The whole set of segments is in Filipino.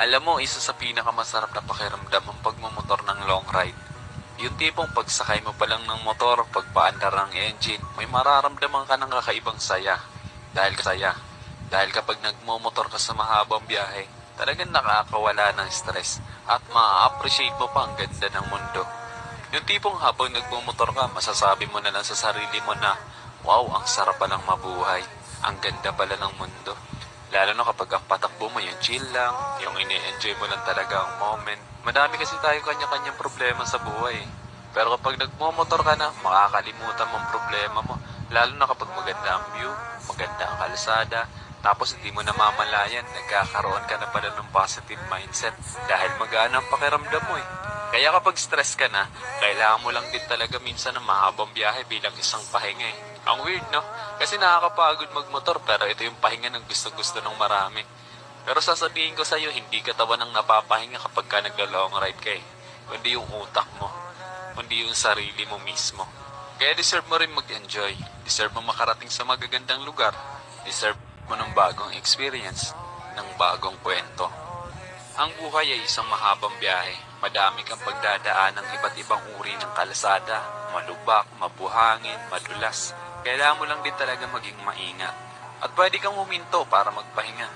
Alam mo, isa sa pinakamasarap na pakiramdam ang pagmumotor ng long ride. Yung tipong pagsakay mo pa lang ng motor, pagpaandar ng engine, may mararamdaman ka ng kakaibang saya. Dahil kapag nagmumotor ka sa mahabang biyahe, talagang nakakawala ng stress at ma-appreciate mo pa ang ganda ng mundo. Yung tipong habang nagmumotor ka, masasabi mo na lang sa sarili mo na, wow, ang sarap palang mabuhay. Ang ganda pala ng mundo. Lalo na kapag ang patakbo mo yung chill lang, yung ini-enjoy mo lang talaga ang moment. Madami kasi tayo kanya-kanyang problema sa buhay. Pero kapag nagmumotor ka na, makakalimutan mong problema mo. Lalo na kapag maganda ang view, maganda ang kalsada, tapos hindi mo namamalayan, nagkakaroon ka na pala ng positive mindset dahil magaan ang pakiramdam mo eh. Kaya kapag stress ka na, kailangan mo lang din talaga minsan ng mahabang biyahe bilang isang pahinga eh. Ang weird no? Kasi nakakapagod magmotor pero ito yung pahinga ng gusto-gusto ng marami. Pero sasabihin ko sa'yo, hindi katawan ng napapahinga kapag ka nagla-long ride ka eh. Kundi yung utak mo, kundi yung sarili mo mismo. Kaya deserve mo rin mag-enjoy. Deserve mo makarating sa magagandang lugar. Deserve mo ng bagong experience, ng bagong kwento. Ang buhay ay isang mahabang biyahe. Madami kang pagdadaan ng iba't ibang uri ng kalsada. Malubak, mabuhangin, madulas. Kailangan mo lang din talaga maging maingat. At pwede kang huminto para magpahinga.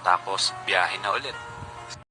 Tapos, biyahe na ulit.